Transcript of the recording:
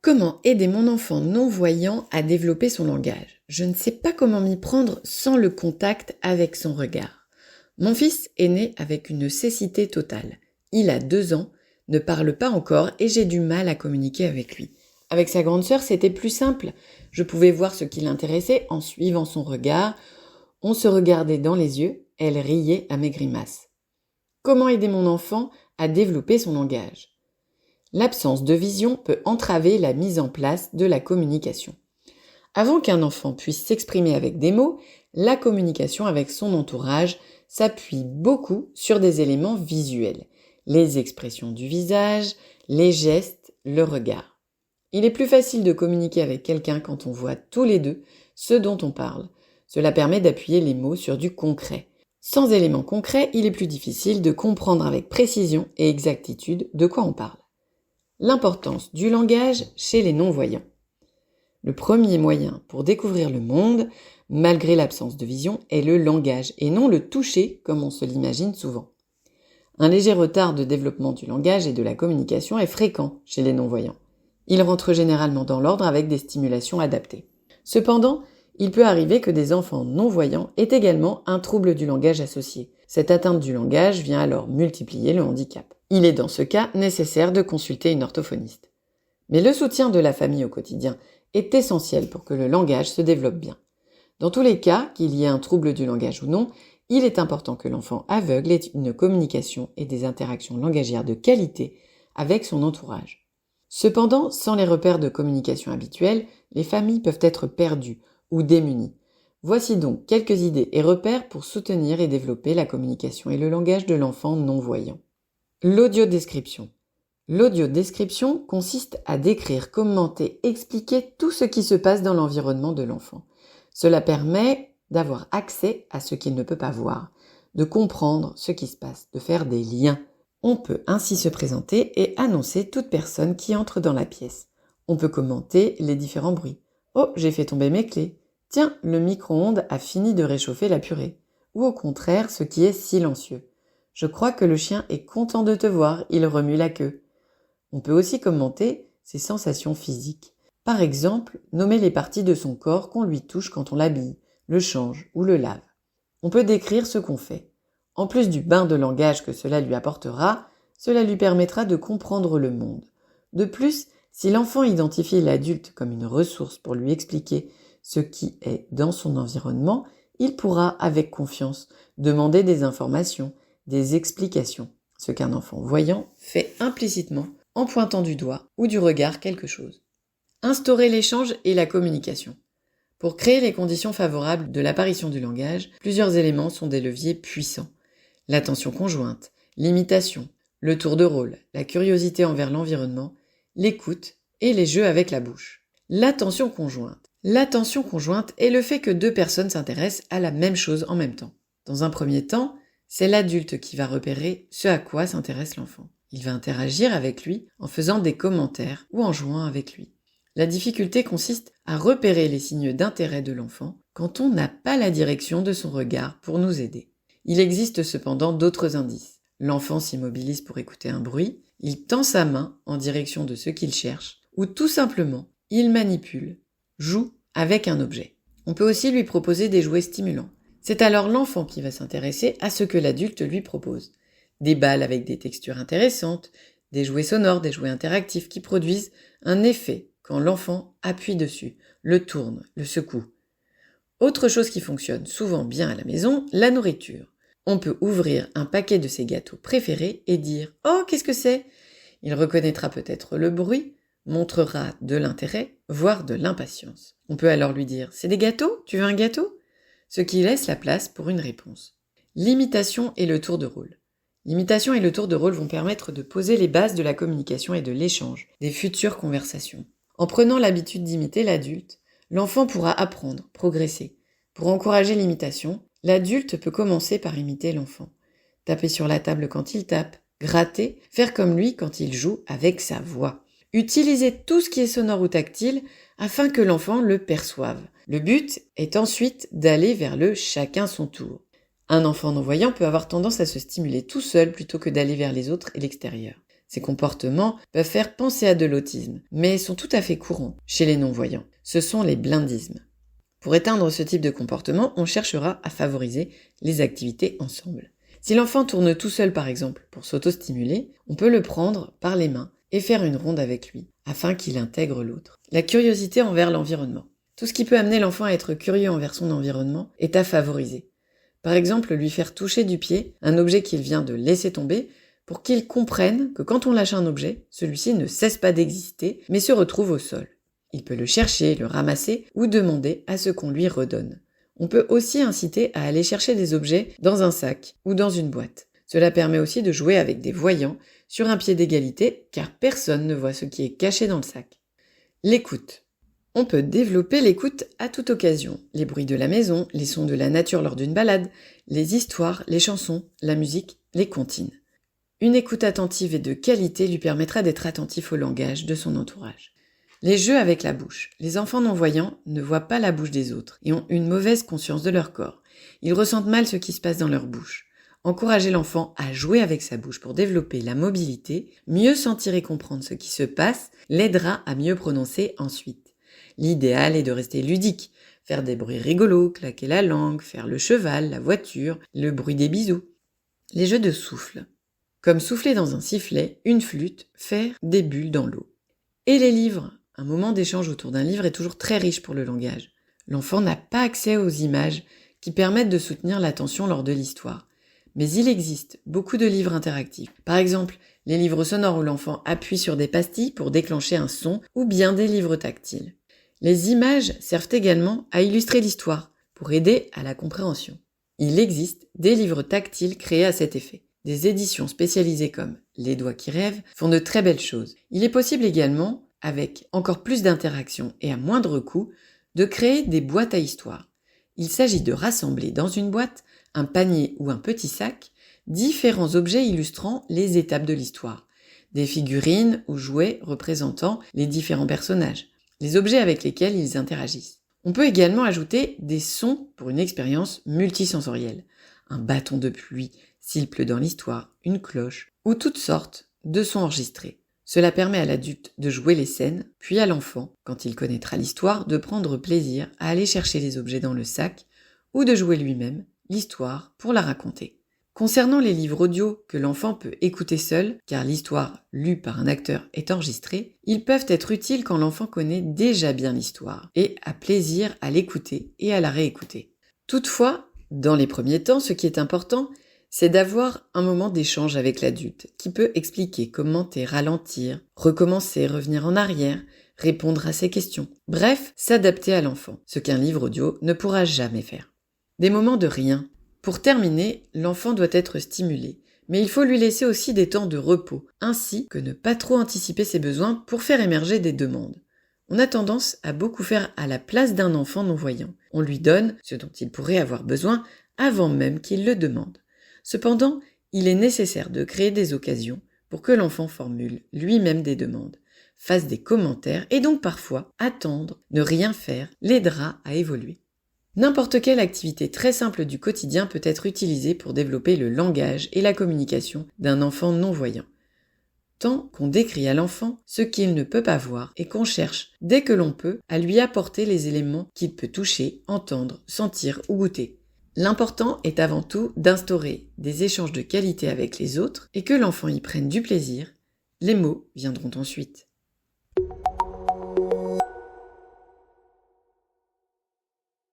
Comment aider mon enfant non-voyant à développer son langage? Je ne sais pas comment m'y prendre sans le contact avec son regard. Mon fils est né avec une cécité totale. Il a 2 ans, ne parle pas encore et j'ai du mal à communiquer avec lui. Avec sa grande sœur, c'était plus simple. Je pouvais voir ce qui l'intéressait en suivant son regard. On se regardait dans les yeux, elle riait à mes grimaces. Comment aider mon enfant à développer son langage? L'absence de vision peut entraver la mise en place de la communication. Avant qu'un enfant puisse s'exprimer avec des mots, la communication avec son entourage s'appuie beaucoup sur des éléments visuels, les expressions du visage, les gestes, le regard. Il est plus facile de communiquer avec quelqu'un quand on voit tous les deux ce dont on parle. Cela permet d'appuyer les mots sur du concret. Sans éléments concrets, il est plus difficile de comprendre avec précision et exactitude de quoi on parle. L'importance du langage chez les non-voyants. Le premier moyen pour découvrir le monde, malgré l'absence de vision, est le langage et non le toucher comme on se l'imagine souvent. Un léger retard de développement du langage et de la communication est fréquent chez les non-voyants. Il rentre généralement dans l'ordre avec des stimulations adaptées. Cependant, il peut arriver que des enfants non-voyants aient également un trouble du langage associé. Cette atteinte du langage vient alors multiplier le handicap. Il est dans ce cas nécessaire de consulter une orthophoniste. Mais le soutien de la famille au quotidien est essentiel pour que le langage se développe bien. Dans tous les cas, qu'il y ait un trouble du langage ou non, il est important que l'enfant aveugle ait une communication et des interactions langagières de qualité avec son entourage. Cependant, sans les repères de communication habituels, les familles peuvent être perdues ou démunies. Voici donc quelques idées et repères pour soutenir et développer la communication et le langage de l'enfant non-voyant. L'audiodescription. L'audiodescription consiste à décrire, commenter, expliquer tout ce qui se passe dans l'environnement de l'enfant. Cela permet d'avoir accès à ce qu'il ne peut pas voir, de comprendre ce qui se passe, de faire des liens. On peut ainsi se présenter et annoncer toute personne qui entre dans la pièce. On peut commenter les différents bruits. « Oh, j'ai fait tomber mes clés. Tiens, le micro-ondes a fini de réchauffer la purée. » Ou au contraire, ce qui est silencieux. « Je crois que le chien est content de te voir, il remue la queue. » On peut aussi commenter ses sensations physiques. Par exemple, nommer les parties de son corps qu'on lui touche quand on l'habille, le change ou le lave. On peut décrire ce qu'on fait. En plus du bain de langage que cela lui apportera, cela lui permettra de comprendre le monde. De plus, si l'enfant identifie l'adulte comme une ressource pour lui expliquer ce qui est dans son environnement, il pourra, avec confiance, demander des informations, des explications, ce qu'un enfant voyant fait implicitement en pointant du doigt ou du regard quelque chose. Instaurer l'échange et la communication. Pour créer les conditions favorables de l'apparition du langage, plusieurs éléments sont des leviers puissants. L'attention conjointe, l'imitation, le tour de rôle, la curiosité envers l'environnement, l'écoute et les jeux avec la bouche. L'attention conjointe. L'attention conjointe est le fait que 2 personnes s'intéressent à la même chose en même temps. Dans un premier temps, c'est l'adulte qui va repérer ce à quoi s'intéresse l'enfant. Il va interagir avec lui en faisant des commentaires ou en jouant avec lui. La difficulté consiste à repérer les signes d'intérêt de l'enfant quand on n'a pas la direction de son regard pour nous aider. Il existe cependant d'autres indices. L'enfant s'immobilise pour écouter un bruit, il tend sa main en direction de ce qu'il cherche, ou tout simplement, il manipule, joue avec un objet. On peut aussi lui proposer des jouets stimulants. C'est alors l'enfant qui va s'intéresser à ce que l'adulte lui propose. Des balles avec des textures intéressantes, des jouets sonores, des jouets interactifs qui produisent un effet quand l'enfant appuie dessus, le tourne, le secoue. Autre chose qui fonctionne souvent bien à la maison, la nourriture. On peut ouvrir un paquet de ses gâteaux préférés et dire « Oh, qu'est-ce que c'est ?» Il reconnaîtra peut-être le bruit, montrera de l'intérêt, voire de l'impatience. On peut alors lui dire « C'est des gâteaux ? Tu veux un gâteau ?» Ce qui laisse la place pour une réponse. L'imitation et le tour de rôle. L'imitation et le tour de rôle vont permettre de poser les bases de la communication et de l'échange, des futures conversations. En prenant l'habitude d'imiter l'adulte, l'enfant pourra apprendre, progresser. Pour encourager l'imitation, l'adulte peut commencer par imiter l'enfant. Taper sur la table quand il tape, gratter, faire comme lui quand il joue avec sa voix. Utiliser tout ce qui est sonore ou tactile afin que l'enfant le perçoive. Le but est ensuite d'aller vers le chacun son tour. Un enfant non-voyant peut avoir tendance à se stimuler tout seul plutôt que d'aller vers les autres et l'extérieur. Ces comportements peuvent faire penser à de l'autisme, mais sont tout à fait courants chez les non-voyants. Ce sont les blindismes. Pour éteindre ce type de comportement, on cherchera à favoriser les activités ensemble. Si l'enfant tourne tout seul par exemple pour s'auto-stimuler, on peut le prendre par les mains et faire une ronde avec lui, afin qu'il intègre l'autre. La curiosité envers l'environnement. Tout ce qui peut amener l'enfant à être curieux envers son environnement est à favoriser. Par exemple, lui faire toucher du pied un objet qu'il vient de laisser tomber pour qu'il comprenne que quand on lâche un objet, celui-ci ne cesse pas d'exister, mais se retrouve au sol. Il peut le chercher, le ramasser ou demander à ce qu'on lui redonne. On peut aussi inciter à aller chercher des objets dans un sac ou dans une boîte. Cela permet aussi de jouer avec des voyants sur un pied d'égalité car personne ne voit ce qui est caché dans le sac. L'écoute. On peut développer l'écoute à toute occasion. Les bruits de la maison, les sons de la nature lors d'une balade, les histoires, les chansons, la musique, les comptines. Une écoute attentive et de qualité lui permettra d'être attentif au langage de son entourage. Les jeux avec la bouche. Les enfants non-voyants ne voient pas la bouche des autres et ont une mauvaise conscience de leur corps. Ils ressentent mal ce qui se passe dans leur bouche. Encourager l'enfant à jouer avec sa bouche pour développer la mobilité, mieux sentir et comprendre ce qui se passe, l'aidera à mieux prononcer ensuite. L'idéal est de rester ludique, faire des bruits rigolos, claquer la langue, faire le cheval, la voiture, le bruit des bisous. Les jeux de souffle. Comme souffler dans un sifflet, une flûte, faire des bulles dans l'eau. Et les livres. Un moment d'échange autour d'un livre est toujours très riche pour le langage. L'enfant n'a pas accès aux images qui permettent de soutenir l'attention lors de l'histoire. Mais il existe beaucoup de livres interactifs. Par exemple, les livres sonores où l'enfant appuie sur des pastilles pour déclencher un son ou bien des livres tactiles. Les images servent également à illustrer l'histoire pour aider à la compréhension. Il existe des livres tactiles créés à cet effet. Des éditions spécialisées comme Les Doigts qui rêvent font de très belles choses. Il est possible également, avec encore plus d'interaction et à moindre coût, de créer des boîtes à histoire. Il s'agit de rassembler dans une boîte, un panier ou un petit sac, différents objets illustrant les étapes de l'histoire. Des figurines ou jouets représentant les différents personnages, les objets avec lesquels ils interagissent. On peut également ajouter des sons pour une expérience multisensorielle. Un bâton de pluie, s'il pleut dans l'histoire, une cloche, ou toutes sortes de sons enregistrés. Cela permet à l'adulte de jouer les scènes, puis à l'enfant, quand il connaîtra l'histoire, de prendre plaisir à aller chercher les objets dans le sac, ou de jouer lui-même l'histoire pour la raconter. Concernant les livres audio que l'enfant peut écouter seul, car l'histoire lue par un acteur est enregistrée, ils peuvent être utiles quand l'enfant connaît déjà bien l'histoire, et a plaisir à l'écouter et à la réécouter. Toutefois, dans les premiers temps, ce qui est important, c'est d'avoir un moment d'échange avec l'adulte qui peut expliquer, commenter, ralentir, recommencer, revenir en arrière, répondre à ses questions. Bref, s'adapter à l'enfant, ce qu'un livre audio ne pourra jamais faire. Des moments de rien. Pour terminer, l'enfant doit être stimulé, mais il faut lui laisser aussi des temps de repos, ainsi que ne pas trop anticiper ses besoins pour faire émerger des demandes. On a tendance à beaucoup faire à la place d'un enfant non-voyant. On lui donne ce dont il pourrait avoir besoin avant même qu'il le demande. Cependant, il est nécessaire de créer des occasions pour que l'enfant formule lui-même des demandes, fasse des commentaires et donc parfois attendre, ne rien faire, l'aidera à évoluer. N'importe quelle activité très simple du quotidien peut être utilisée pour développer le langage et la communication d'un enfant non-voyant. Tant qu'on décrit à l'enfant ce qu'il ne peut pas voir et qu'on cherche, dès que l'on peut, à lui apporter les éléments qu'il peut toucher, entendre, sentir ou goûter. L'important est avant tout d'instaurer des échanges de qualité avec les autres et que l'enfant y prenne du plaisir. Les mots viendront ensuite.